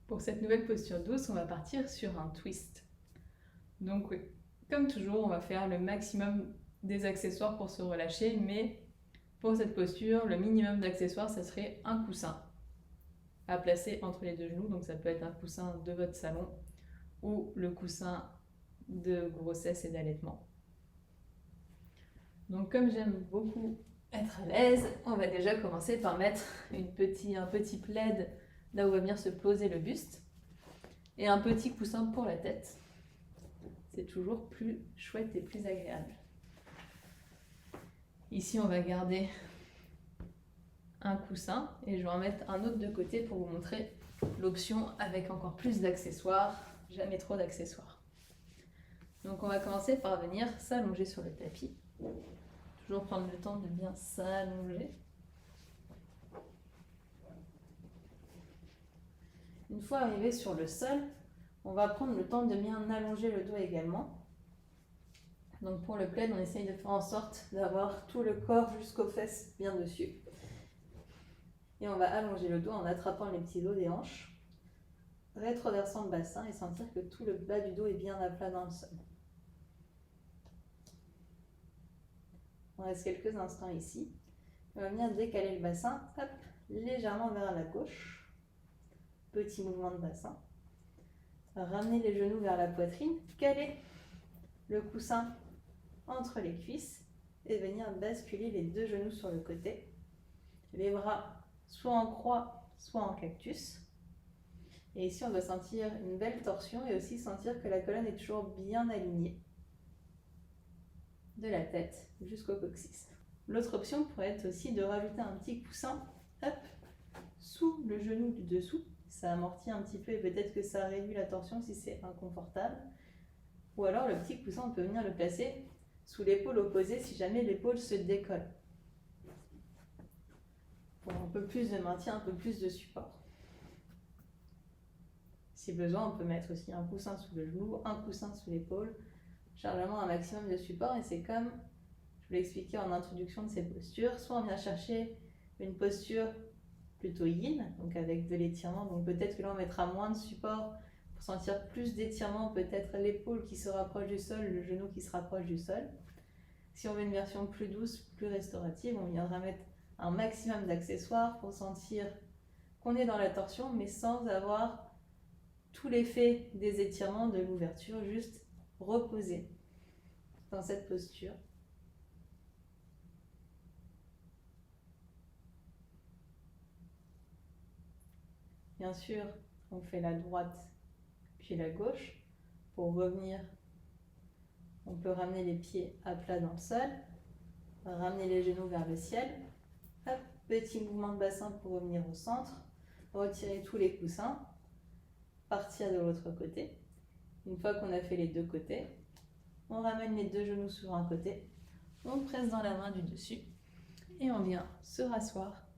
Pour cette nouvelle posture douce, on va partir sur un twist. Donc oui, comme toujours, on va faire le maximum des accessoires pour se relâcher, mais pour cette posture, le minimum d'accessoires, ça serait un coussin à placer entre les deux genoux. Donc ça peut être un coussin de votre salon ou le coussin de grossesse et d'allaitement. Donc comme j'aime beaucoup être à l'aise, on va déjà commencer par mettre un petit plaid là où va venir se poser le buste et un petit coussin pour la tête. C'est toujours plus chouette et plus agréable. Ici, on va garder un coussin et je vais en mettre un autre de côté pour vous montrer l'option avec encore plus d'accessoires, jamais trop d'accessoires. Donc on va commencer par venir s'allonger sur le tapis. Toujours prendre le temps de bien s'allonger. Une fois arrivé sur le sol, on va prendre le temps de bien allonger le dos également. Donc pour le plaid, on essaye de faire en sorte d'avoir tout le corps jusqu'aux fesses bien dessus. Et on va allonger le dos en attrapant les petits os des hanches, rétroversant le bassin et sentir que tout le bas du dos est bien à plat dans le sol. On reste quelques instants ici. On va venir décaler le bassin, hop, légèrement vers la gauche. Petit mouvement de bassin. Ramener les genoux vers la poitrine, caler le coussin entre les cuisses et venir basculer les deux genoux sur le côté. Les bras soit en croix, soit en cactus. Et ici, on doit sentir une belle torsion et aussi sentir que la colonne est toujours bien alignée de la tête jusqu'au coccyx. L'autre option pourrait être aussi de rajouter un petit coussin, hop, sous le genou du dessous. Ça amortit un petit peu et peut-être que ça réduit la torsion si c'est inconfortable. Ou alors le petit coussin, on peut venir le placer sous l'épaule opposée si jamais l'épaule se décolle. Pour un peu plus de maintien, un peu plus de support. Si besoin, on peut mettre aussi un coussin sous le genou, un coussin sous l'épaule. Vraiment un maximum de support et c'est comme je vous l'ai expliqué en introduction de ces postures. Soit on vient chercher une posture plutôt yin, donc avec de l'étirement. Donc peut-être que là on mettra moins de support pour sentir plus d'étirement, peut-être l'épaule qui se rapproche du sol, le genou qui se rapproche du sol. Si on veut une version plus douce, plus restaurative, on viendra mettre un maximum d'accessoires pour sentir qu'on est dans la torsion, mais sans avoir tout l'effet des étirements, de l'ouverture, juste reposer dans cette posture. Bien sûr, on fait la droite puis la gauche. Pour revenir, on peut ramener les pieds à plat dans le sol, ramener les genoux vers le ciel. Hop, petit mouvement de bassin pour revenir au centre, retirer tous les coussins, partir de l'autre côté. Une fois qu'on a fait les deux côtés, on ramène les deux genoux sur un côté, on presse dans la main du dessus et on vient se rasseoir